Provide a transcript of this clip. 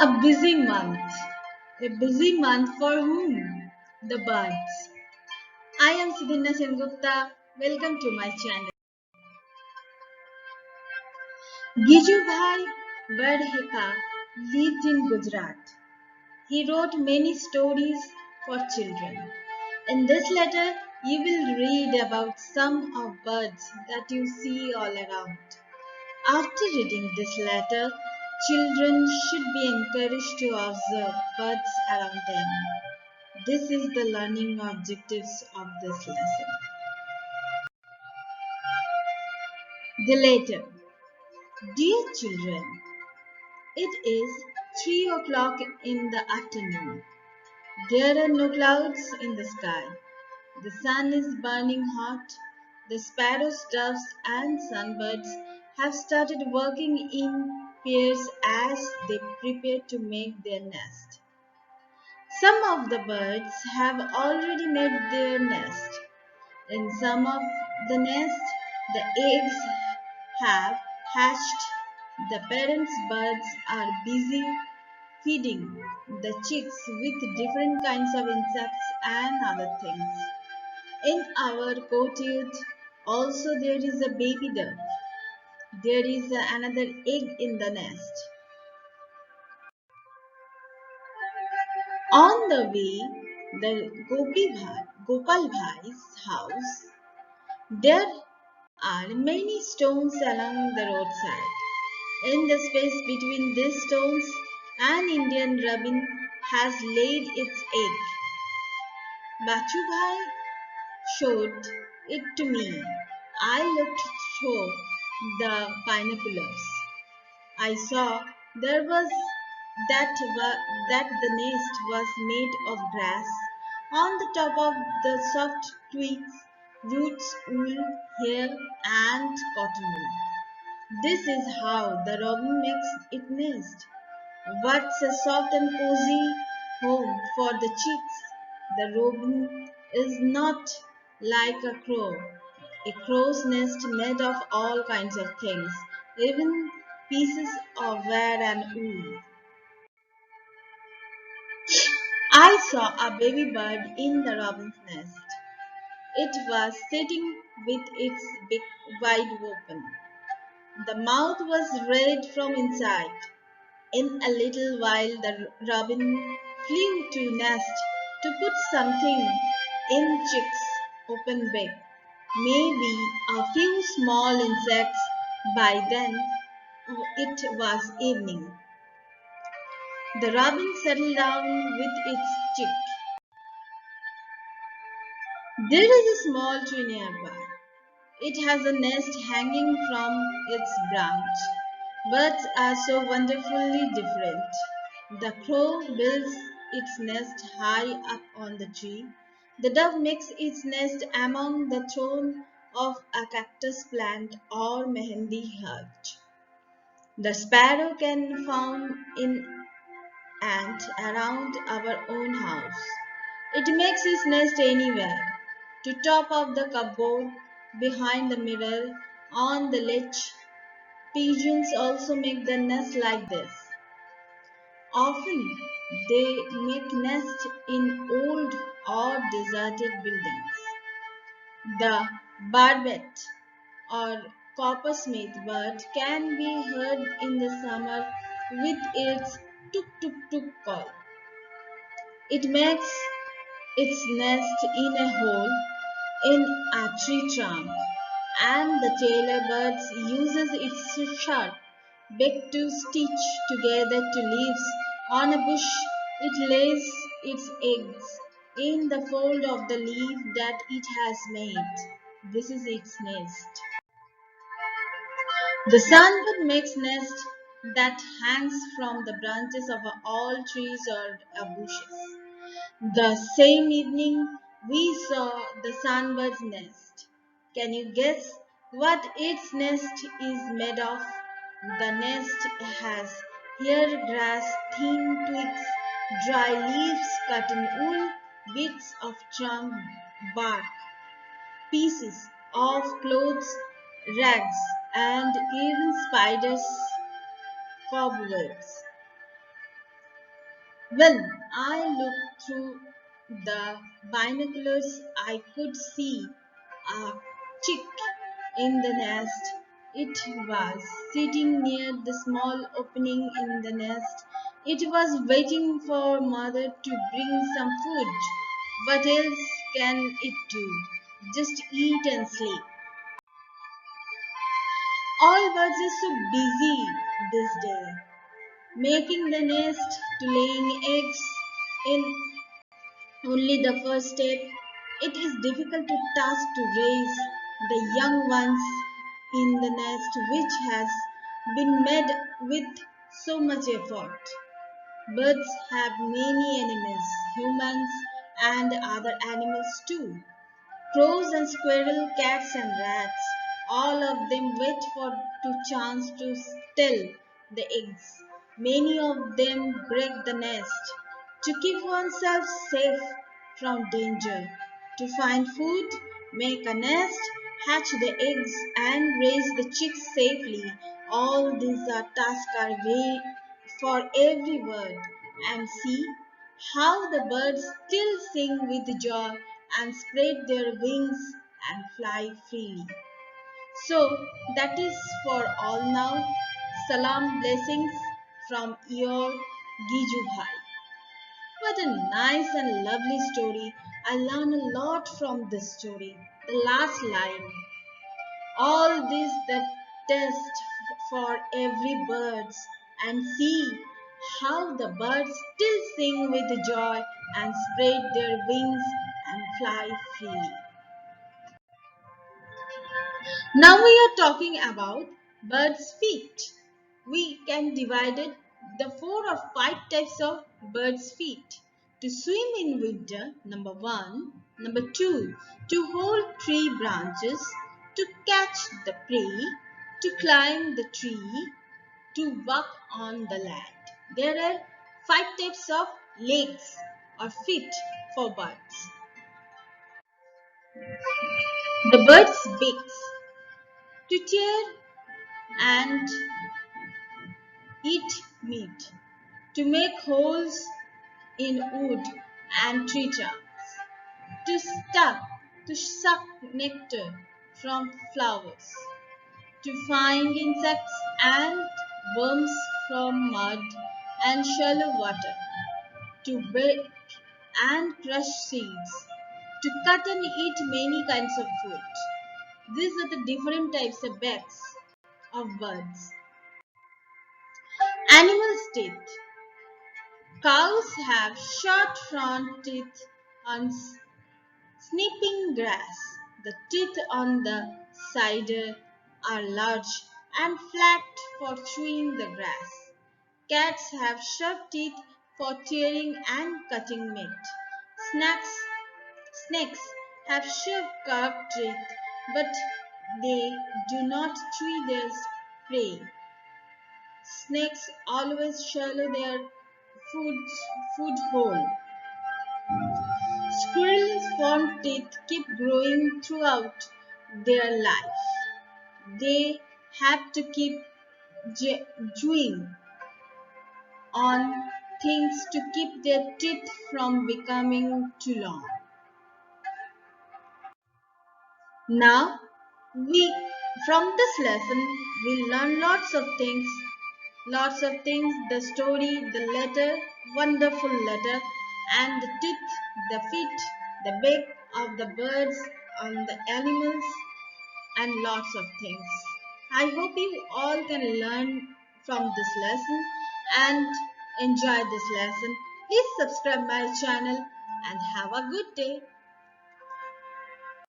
A busy month. A busy month for whom? The birds. I am Sudhina Sengupta. Welcome to my channel. Gijubhai Bardheka lived in Gujarat. He wrote many stories for children. In this letter, you will read about some of birds that you see all around. After reading this letter, children should be encouraged to observe birds around them. This is the learning objectives of this lesson. The letter. Dear children, it is 3 o'clock in the afternoon. There are no clouds in the sky. The sun is burning hot. The sparrows, doves, and sunbirds have started working in pairs as they prepare to make their nest. Some of the birds have already made their nest. In some of the nests, the eggs have hatched. The parents' birds are busy feeding the chicks with different kinds of insects and other things. In our courtyard also there is a baby dove. There is another egg in the nest. On the way, Gopal Bhai's house, there are many stones along the roadside. In the space between these stones, an Indian robin has laid its egg. Bachu Bhai showed it to me. I looked through the binoculars. I saw there was that the nest was made of grass. On the top of the soft twigs, roots, wool, hair, and cotton wool. This is how the robin makes its nest. What's a soft and cozy home for the chicks? The robin is not like a crow. A crow's nest made of all kinds of things, even pieces of wire and wool. I saw a baby bird in the robin's nest. It was sitting with its beak wide open. The mouth was red from inside. In a little while the robin flew to nest to put something in chick's open beak. Maybe a few small insects. By then it was evening. The robin settled down with its chick. There is a small tree nearby. It has a nest hanging from its branch. Birds are so wonderfully different. The crow builds its nest high up on the tree. The dove makes its nest among the thorn of a cactus plant or mehendi hedge. The sparrow can found in and around our own house. It makes its nest anywhere. To top of the cupboard, behind the mirror, on the ledge. Pigeons also make their nest like this. Often they make nests in old or deserted buildings. The barbet or coppersmith bird can be heard in the summer with its tuk tuk tuk call. It makes its nest in a hole in a tree trunk, and the tailor bird uses its sharp beak to stitch together two leaves on a bush. It lays its eggs in the fold of the leaf that it has made. This is its nest. The sunbird makes nest that hangs from the branches of all trees or bushes. The same evening we saw the sunbird's nest. Can you guess what its nest is made of? The nest has hair, grass, thin twigs, dry leaves, cotton wool, bits of trunk bark, pieces of clothes, rags, and even spiders' cobwebs. When I looked through the binoculars, I could see a chick in the nest. It was sitting near the small opening in the nest. It was waiting for mother to bring some food. What else can it do? Just eat and sleep. All birds are so busy this day, making the nest to laying eggs in only the first step. It is difficult to task to raise the young ones in the nest which has been made with so much effort. Birds have many enemies, humans and other animals too. Crows and squirrel, cats and rats, all of them wait for to chance to steal the eggs. Many of them break the nest to keep oneself safe from danger, to find food, make a nest, hatch the eggs, and raise the chicks safely. All these are tasks are very for every bird. And see how the birds still sing with joy and spread their wings and fly freely. So that is for all now. Salam blessings from your Giju Bhai. What a nice and lovely story. I learned a lot from this story. The last line. All this the test for every birds and see how the birds still sing with joy and spread their wings and fly freely. Now we are talking about birds' feet. We can divide it the 4 or 5 types of birds' feet. To swim in winter, number one. Number two, to hold tree branches, to catch the prey, to climb the tree, to walk on the land. There are 5 types of legs or feet for birds. The bird's beaks to tear and eat meat, to make holes in wood and tree trunks, to suck nectar from flowers, to find insects and worms from mud and shallow water, to break and crush seeds, to cut and eat many kinds of food. These are the different types of backs of birds. Animals' teeth. Cows have short front teeth on snipping grass. The teeth on the side are large and flat for chewing the grass. Cats have sharp teeth for tearing and cutting meat. Snakes, snakes have sharp carved teeth, but they do not chew their prey. Snakes always swallow their food, food whole. Squirrels' front teeth keep growing throughout their life. They have to keep chewing on things to keep their teeth from becoming too long. Now, we from this lesson we learn lots of things, the story, the letter, wonderful letter, and the teeth, the feet, the beak of the birds, on the animals, and lots of things. I hope you all can learn from this lesson and enjoy this lesson. Please subscribe my channel and have a good day.